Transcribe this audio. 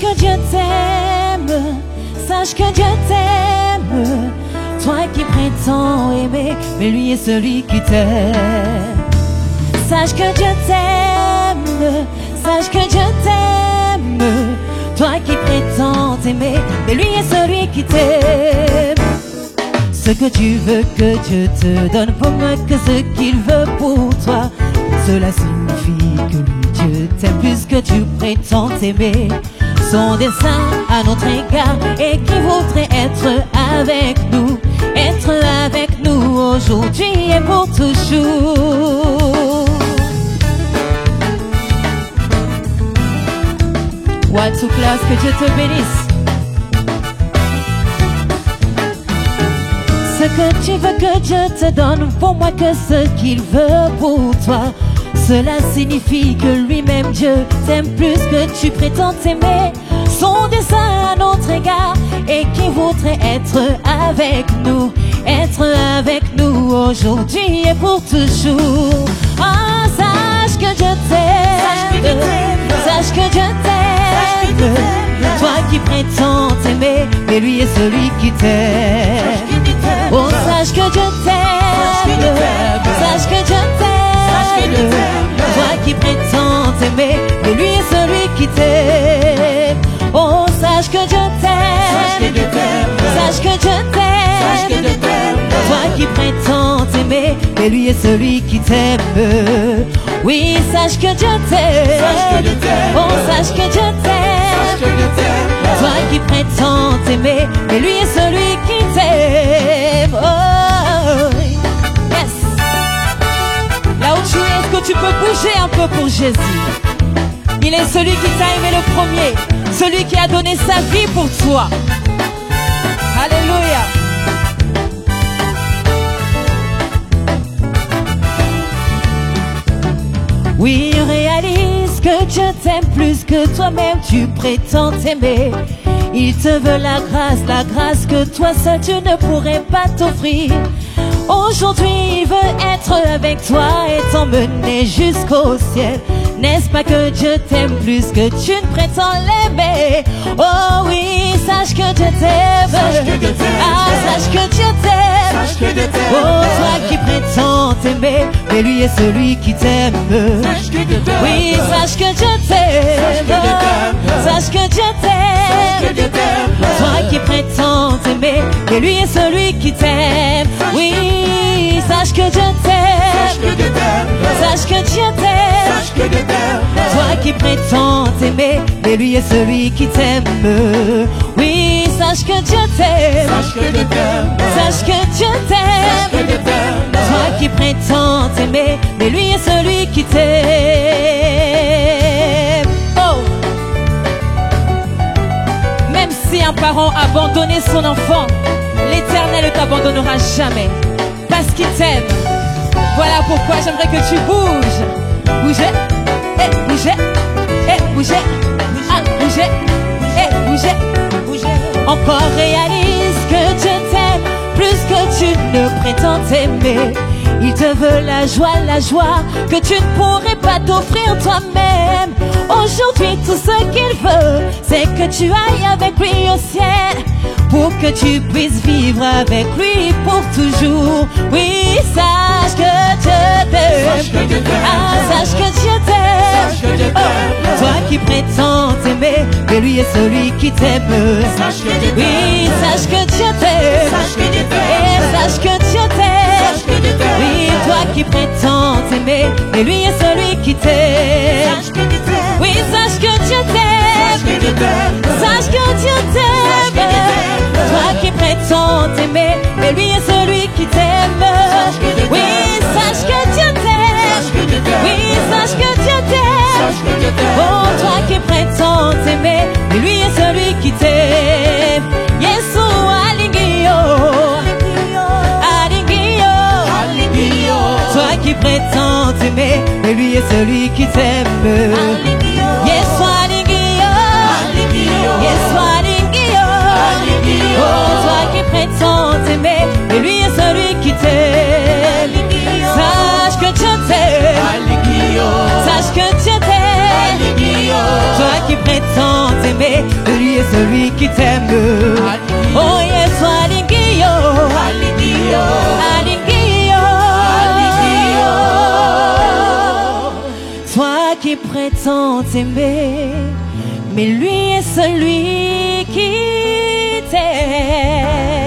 que Dieu t'aime, sache que Dieu t'aime. Toi qui prétends aimer, mais lui est celui qui t'aime. Sache que Dieu t'aime, sache que Dieu t'aime. Toi qui prétends aimer, mais lui est celui qui t'aime. Ce que tu veux que Dieu te donne vaut mieux que ce qu'il veut pour toi. Cela signifie que lui, Dieu t'aime plus que tu prétends t'aimer. Son dessein à notre égard et qui voudrait être avec nous aujourd'hui et pour toujours. What to class, que Dieu te bénisse. Ce que tu veux que Dieu te donne vaut moins que ce qu'il veut pour toi. Cela signifie que lui-même Dieu t'aime plus que tu prétends t'aimer. Son dessein à notre égard et qui voudrait être avec nous aujourd'hui et pour toujours. Ah, sache que Dieu t'aime, sache que Dieu t'aime. Toi qui prétends t'aimer, mais lui est celui qui t'aime. Oh, sache que Dieu t'aime, sache que Dieu t'aime. Toi qui prétends t'aimer, mais lui est celui qui t'aime. Oh, sache que Dieu t'aime, sache que Dieu t'aime. Toi qui prétends t'aimer, mais lui est celui qui t'aime. Oui, sache que Dieu t'aime. Oh, sache que Dieu t'aime. Toi qui prétends t'aimer, mais lui est celui qui t'aime. Oh, yes. Là où tu es, est-ce que tu peux bouger un peu pour Jésus? Il est celui qui t'a aimé le premier, celui qui a donné sa vie pour toi. Alléluia. Oui, réalise que Dieu t'aime plus que toi-même tu prétends t'aimer. Il te veut la grâce que toi seul tu ne pourrais pas t'offrir. Aujourd'hui il veut être avec toi et t'emmener jusqu'au ciel. N'est-ce pas que Dieu t'aime plus que tu ne prétends l'aimer? Oh oui, sache que Dieu t'aime. Ah, sache que Dieu t'aime. Oh, toi qui prétends t'aimer, mais lui est celui qui t'aime. Oui, sache que Dieu t'aime. Sache que Dieu t'aime. Toi qui prétends t'aimer, mais lui est celui qui t'aime. Oui, sache que Dieu t'aime. Sache que Dieu t'aime. Toi qui prétends t'aimer, mais lui est celui qui t'aime. Oui, sache que Dieu t'aime. Sache que Dieu t'aime. Toi qui prétends t'aimer, mais lui est celui qui t'aime. Oh. Même si un parent a abandonné son enfant, l'Éternel ne t'abandonnera jamais, parce qu'il t'aime. Voilà pourquoi j'aimerais que tu bouges. Bougez, et bougez, et bougez, ah, bougez, et bougez, bougez. Encore réalise que Dieu t'aime plus que tu ne prétends t'aimer. Il te veut la joie que tu ne pourrais pas t'offrir toi-même. Aujourd'hui tout ce qu'il veut, c'est que tu ailles avec lui au ciel, pour que tu puisses vivre avec lui pour toujours. Oui, sache que Dieu t'aime. Ah, sache que Dieu t'aime. Oh, toi qui prétends t'aimer, mais lui est celui qui t'aime. Oui, sache que Dieu t'aime. Et sache que Dieu t'aime. Oui, toi qui prétends t'aimer, mais lui est celui qui t'aime. Oui, sache que Dieu t'aime. Sache que Dieu t'aime. Toi qui prétends t'aimer, mais lui est celui qui t'aime. Oui, sache que Dieu t'aime. Oui, sache que Dieu t'aime. Oh, toi qui prétends t'aimer, mais lui est celui qui t'aime. Yeshua Alingio, Alingio. Toi qui prétends t'aimer, mais lui est celui qui t'aime. Yeshua Alingio, Yeshua Alingio. Oh, toi qui prétends t'aimer, mais lui est celui qui t'aime. Sache que Dieu t'aime. Sache que Dieu t'aime. Toi qui prétends t'aimer, celui qui t'aime. Oh yes, Alingio, Alingio, Alingio, toi qui prétends t'aimer, mais lui est celui qui t'aime.